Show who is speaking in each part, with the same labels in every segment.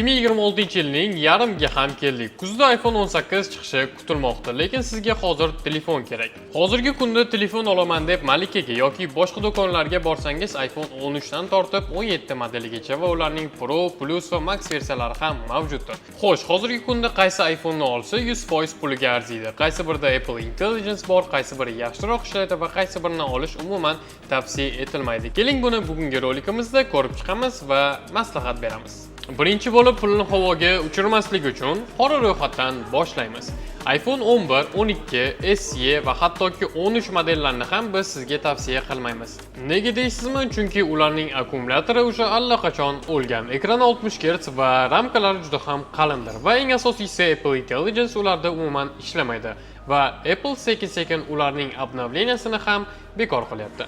Speaker 1: 2026-yilning yarimiga ham keldik. Kuzda iPhone 18 chiqishi kutilmoqda, lekin sizga hozir telefon kerak. Hozirgi kunda telefon olaman deb Malikaga yoki boshqa do'konlarga borsangiz iPhone 13 dan tortib 17 modeligacha va ularning Pro, Plus va Max versiyalari ham mavjuddir. Xo'sh, hozirgi kunda qaysi iPhone ni olsa 100% puliga arziydi? Qaysi birida Apple Intelligence bor, qaysi biri yaxshiroq ishlaydi va qaysi birini olish umuman tavsiya etilmaydi? Keling buni bugungi rolikimizda ko'rib chiqamiz va maslahat beramiz. Birinchi bo'lib pulni havoga uchirmaslik uchun qora ro'yxatdan boshlaymiz. iPhone 11, 12, SE va hattoki 13 modellarini ham biz sizga tavsiya qilmaymiz. Nega deysizmi? Chunki ularning akkumulyatori o'sha allaqachon o'lgan. Ekrani 60 Hz va ramkalari juda ham qalindir va eng asosiysi Apple Intelligence ularda umuman ishlamaydi va Apple sekin-sekin ularning obnovleniyasini ham bekor qilyapti.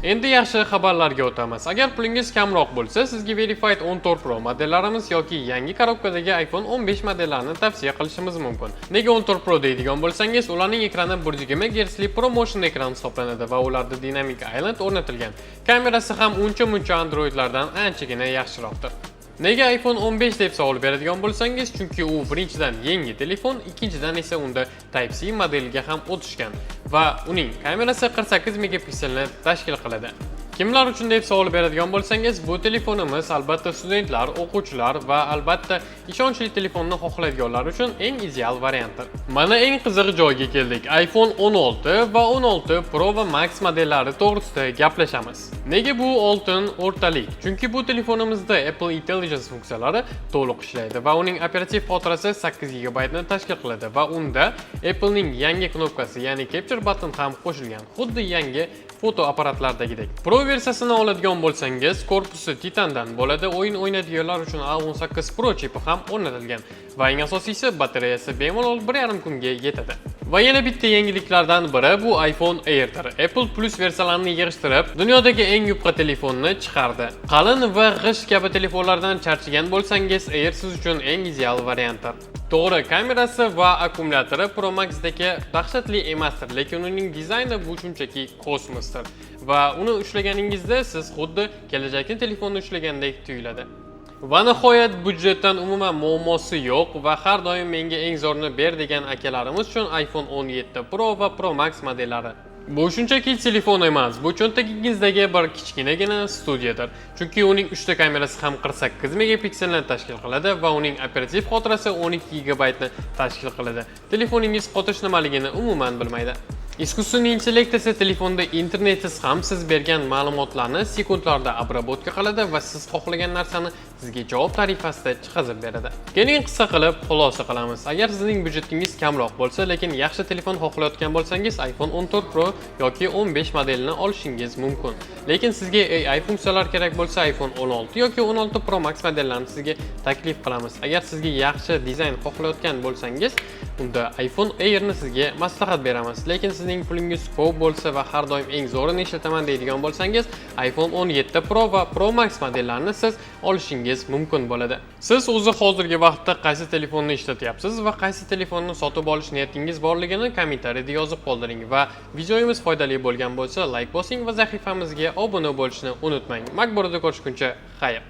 Speaker 1: Endi yaxshi xabarlarga o'tamiz. Agar pulingiz kamroq bo'lsa, sizga Verified 14 Pro modellarimiz yoki yangi korobkadagi iPhone 15 modellarini tavsiya qilishimiz mumkin. Nega 14 Pro deydigan bo'lsangiz, ularning ekrani 120 Hz li ProMotion ekran hisoblanadi va ularda Dynamic Island o'rnatilgan. Kamerasi ham uncha-muncha Androidlardan anchagina yaxshiroqdir. Nega iPhone 15 deb savol beradigan bo'lsangiz, chunki u birinchidan yangi telefon, ikkinchidan esa unda Type-C modeliga ham o'tishgan va uning kamerasi 48 megapikselni tashkil qiladi. Kimlar uchun deb savol beradigan bo'lsangiz, bu telefonimiz albatta studentlar, o'quvchilar va albatta ishonchli telefonni xohlaydiganlar uchun eng ideal variantdir. Mana eng qiziq joyga keldik. iPhone 16 va 16 Pro va Max modellari to'g'risida gaplashamiz. Nega bu oltin o'rtalik? Chunki bu telefonimizda Apple Intelligence funksiyalari to'liq ishlaydi va uning operativ xotirasi 8 GB ni tashkil qiladi va unda Apple'ning yangi knopkasi, ya'ni Capture button ham qo'shilgan. Xuddi yangi foto apparatlardagidek. Pro versiyasini oladigan bo'lsangiz, korpusi titandan bo'ladi. O'yin o'ynaydiganlar uchun A18 Pro chipi ham o'rnatilgan va eng asosiysi batareyasi bemalol 1,5 kunga yetadi. Va yana bitta yangiliklardan biri bu iPhone Air'dir. Apple Plus versiyalarini yig'ishtirib, dunyodagi eng yupqa telefonni chiqardi. Qalin va g'isht kabi telefonlardan charchagan bo'lsangiz, Air siz uchun eng ideal variantdir. To'g'ri, kamerasi va akkumulyatori Pro Max'dagi dahshatli emasdir, lekin uning dizayni bu shunchaki kosmosdir va uni ushlaganingizda siz xuddi kelajakni telefonni ushlagandek tuyuladi. Va nihoyat budjetdan umuman muammosi yo'q va har doim menga eng zo'rini ber degan akalarimiz uchun iPhone 17 Pro va Pro Max modellari. Bu shunchaki telefon emas, bu cho'ntagingizdagi bir kichkinagina studiyadir. Chunki uning 3 ta kamerasi ham 48 megapikselni tashkil qiladi va uning operativ xotirasi 12 GB ni tashkil qiladi. Telefoningiz qotish nimaligini umuman bilmaydi. Искусственный intellekt esa telefonda internetsiz ham siz bergan ma'lumotlarni sekundlarda obработка qiladi va siz xohlagan narsani sizga javob tarifasida chiqazib beradi. Keling qisqa qilib xulosa qilamiz. Agar sizning budjetingiz kamroq bo'lsa, lekin yaxshi telefon xohlayotgan bo'lsangiz, iPhone 14 Pro yoki 15 modelini olishingiz mumkin. Lekin sizga AI funksiyalar kerak bo'lsa, iPhone 16 yoki 16 Pro Max modellarini sizga taklif qilamiz. Agar sizga yaxshi dizayn xohlayotgan bo'lsangiz, unda iPhone Air ni sizga maslahat beramiz. Lekin sizning pulingiz ko'p bo'lsa va har doim eng zo'rini ishlataman deydigan bo'lsangiz, iPhone 17 Pro va Pro Max modellarini siz olishingiz mumkin bo'ladi. Siz o'zi hozirgi vaqtda qaysi telefonni ishlatyapsiz va qaysi telefonni sotib olish niyatingiz borligini kommentariyada yozib qoldiring va videomiz foydali bo'lgan bo'lsa, like bosing va sahifamizga obuna bo'lishni unutmang. Makburada ko'rishguncha xayr.